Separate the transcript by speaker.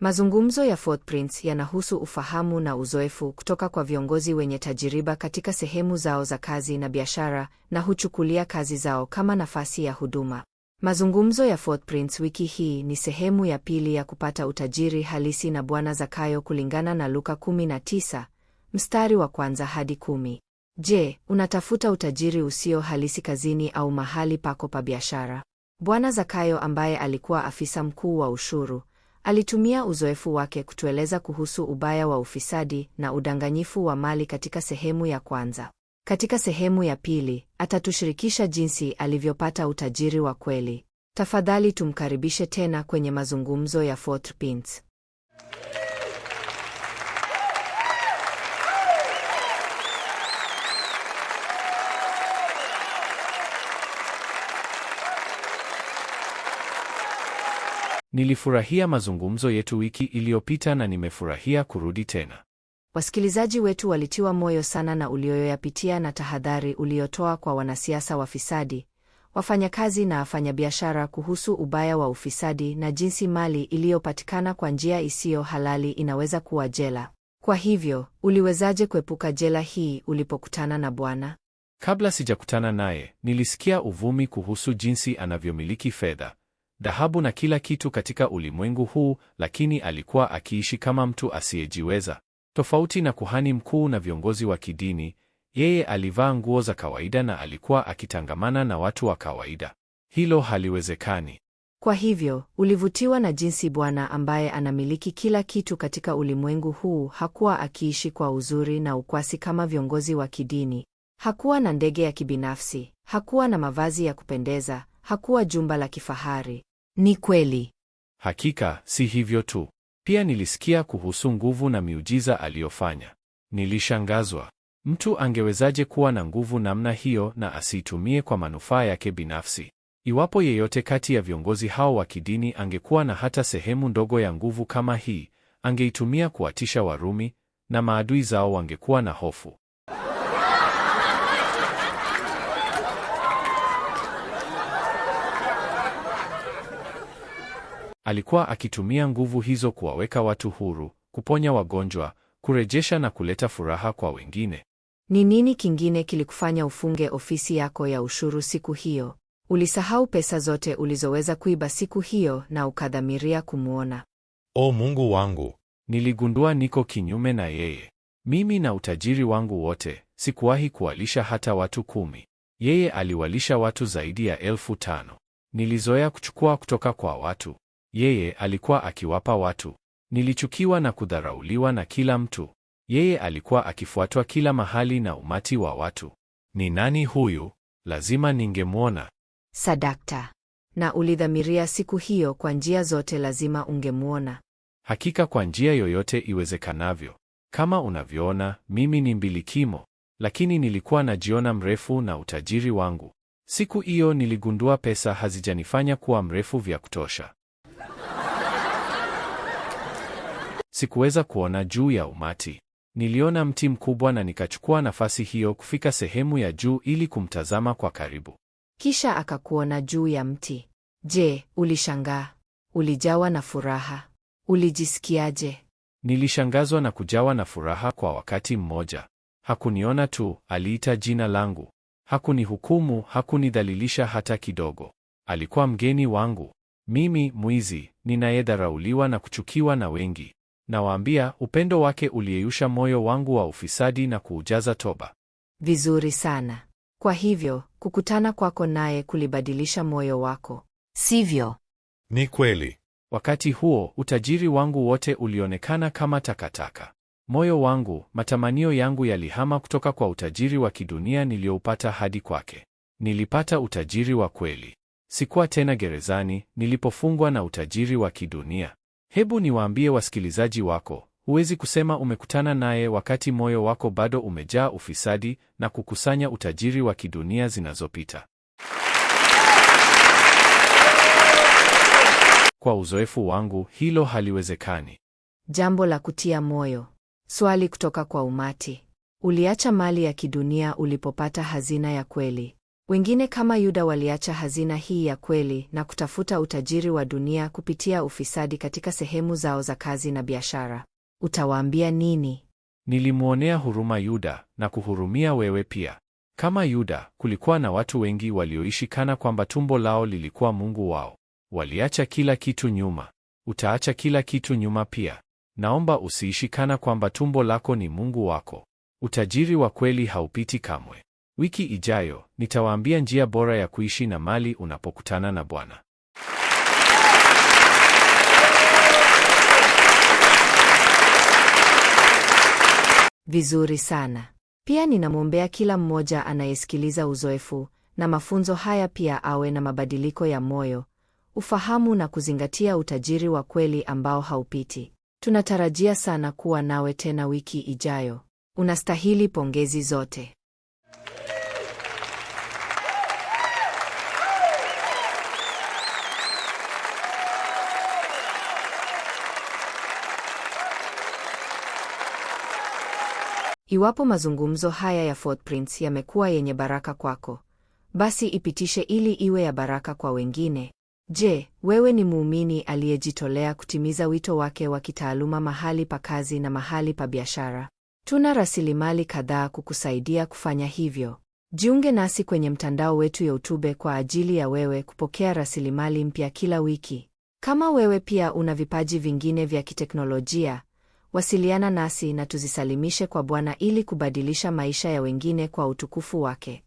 Speaker 1: Mazungumzo ya Footprints yanahusu ufahamu na uzoefu kutoka kwa viongozi wenye tajiriba katika sehemu zao za kazi na biashara, na huchukulia kazi zao kama nafasi ya huduma. Mazungumzo ya Footprints wiki hii ni sehemu ya pili ya kupata utajiri halisi na Bwana Zakayo kulingana na Luka 19, mstari wa 1 hadi 10. Je, unatafuta utajiri usio halisi kazini au mahali pako pa biashara? Bwana Zakayo, ambaye alikuwa afisa mkuu wa ushuru, alitumia uzoefu wake kutueleza kuhusu ubaya wa ufisadi na udanganyifu wa mali katika sehemu ya kwanza. Katika sehemu ya pili, atatushirikisha jinsi alivyopata utajiri wa kweli. Tafadhali tumkaribishe tena kwenye mazungumzo ya Footprints.
Speaker 2: Nilifurahia mazungumzo yetu wiki iliyopita na nimefurahia kurudi tena.
Speaker 1: Wasikilizaji wetu walitiwa moyo sana na ulioyapitia na tahadhari uliotoa kwa wanasiasa wafisadi, wafanyakazi na wafanyabiashara kuhusu ubaya wa ufisadi na jinsi mali iliyopatikana kwa njia isiyo halali inaweza kuwa jela. Kwa hivyo, uliwezaje kuepuka jela hii ulipokutana na Bwana?
Speaker 2: Kabla sijakutana naye, nilisikia uvumi kuhusu jinsi anavyomiliki fedha, dhahabu na kila kitu katika ulimwengu huu, lakini alikuwa akiishi kama mtu asiyejiweza. Tofauti na kuhani mkuu na viongozi wa kidini, yeye alivaa nguo za kawaida na alikuwa akitangamana na watu wa kawaida. Hilo haliwezekani.
Speaker 1: Kwa hivyo, ulivutiwa na jinsi Bwana ambaye anamiliki kila kitu katika ulimwengu huu hakuwa akiishi kwa uzuri na ukwasi kama viongozi wa kidini. Hakuwa na ndege ya kibinafsi, hakuwa na mavazi ya kupendeza, hakuwa jumba la kifahari. Ni kweli.
Speaker 2: Hakika, si hivyo tu. Pia nilisikia kuhusu nguvu na miujiza aliyofanya. Nilishangazwa. Mtu angewezaje kuwa na nguvu namna hiyo na asiitumie kwa manufaa yake binafsi? Iwapo yeyote kati ya viongozi hao wa kidini angekuwa na hata sehemu ndogo ya nguvu kama hii, angeitumia kuwatisha Warumi, na maadui zao wangekuwa na hofu. Alikuwa akitumia nguvu hizo kuwaweka watu huru, kuponya wagonjwa, kurejesha na kuleta furaha kwa wengine.
Speaker 1: Ni nini kingine kilikufanya ufunge ofisi yako ya ushuru siku hiyo? Ulisahau pesa zote ulizoweza kuiba siku hiyo na ukadhamiria kumwona.
Speaker 3: O Mungu wangu!
Speaker 2: Niligundua niko kinyume na yeye. Mimi na utajiri wangu wote, sikuwahi kuwalisha hata watu 10. Yeye aliwalisha watu zaidi ya 5,000. Nilizoea kuchukua kutoka kwa watu. Yeye alikuwa akiwapa watu. Nilichukiwa na kudharauliwa na kila mtu. Yeye alikuwa akifuatwa kila mahali na umati wa watu. Ni nani huyu? Lazima ningemwona.
Speaker 1: Sadakta. Na ulidhamiria siku hiyo kwa njia zote lazima ungemwona.
Speaker 2: Hakika, kwa njia yoyote iwezekanavyo. Kama unavyoona, mimi ni mbilikimo, lakini nilikuwa najiona mrefu na utajiri wangu. Siku hiyo niligundua pesa hazijanifanya kuwa mrefu vya kutosha. Sikuweza kuona juu ya umati. Niliona mti mkubwa na nikachukua nafasi hiyo kufika sehemu ya juu ili kumtazama kwa karibu.
Speaker 1: Kisha akakuona juu ya mti. Je, ulishangaa? Ulijawa na furaha? Ulijisikiaje?
Speaker 2: Nilishangazwa na kujawa na furaha kwa wakati mmoja. Hakuniona tu, aliita jina langu. Hakunihukumu, hakunidhalilisha hata kidogo. Alikuwa mgeni wangu. Mimi, mwizi, ninayedharauliwa na kuchukiwa na wengi. Nawaambia, upendo wake uliyeyusha moyo wangu wa ufisadi na kuujaza toba.
Speaker 1: Vizuri sana. Kwa hivyo, kukutana kwako naye kulibadilisha moyo wako, sivyo?
Speaker 3: Ni kweli.
Speaker 2: Wakati huo, utajiri wangu wote ulionekana kama takataka. Moyo wangu, matamanio yangu yalihama kutoka kwa utajiri wa kidunia nilioupata hadi kwake. Nilipata utajiri wa kweli. Sikuwa tena gerezani nilipofungwa na utajiri wa kidunia. Hebu niwaambie wasikilizaji wako, huwezi kusema umekutana naye wakati moyo wako bado umejaa ufisadi na kukusanya utajiri wa kidunia zinazopita. Kwa uzoefu wangu, hilo haliwezekani.
Speaker 1: Jambo la kutia moyo. Swali kutoka kwa umati. Uliacha mali ya kidunia ulipopata hazina ya kweli. Wengine kama Yuda waliacha hazina hii ya kweli na kutafuta utajiri wa dunia kupitia ufisadi katika sehemu zao za kazi na biashara. Utawaambia nini?
Speaker 2: Nilimwonea huruma Yuda na kuhurumia wewe pia. Kama Yuda, kulikuwa na watu wengi walioishi kana kwamba tumbo lao lilikuwa mungu wao. Waliacha kila kitu nyuma. Utaacha kila kitu nyuma pia. Naomba usiishi kana kwamba tumbo lako ni mungu wako. Utajiri wa kweli haupiti kamwe. Wiki ijayo, nitawaambia njia bora ya kuishi na mali unapokutana na Bwana.
Speaker 1: Vizuri sana. Pia ninamwombea kila mmoja anayesikiliza uzoefu na mafunzo haya pia awe na mabadiliko ya moyo, ufahamu na kuzingatia utajiri wa kweli ambao haupiti. Tunatarajia sana kuwa nawe tena wiki ijayo. Unastahili pongezi zote. Iwapo mazungumzo haya ya Footprints yamekuwa yenye baraka kwako, basi ipitishe ili iwe ya baraka kwa wengine. Je, wewe ni muumini aliyejitolea kutimiza wito wake wa kitaaluma mahali pa kazi na mahali pa biashara? Tuna rasilimali kadhaa kukusaidia kufanya hivyo. Jiunge nasi kwenye mtandao wetu YouTube kwa ajili ya wewe kupokea rasilimali mpya kila wiki. Kama wewe pia una vipaji vingine vya kiteknolojia, wasiliana nasi na tuzisalimishe kwa Bwana ili kubadilisha maisha ya wengine kwa utukufu wake.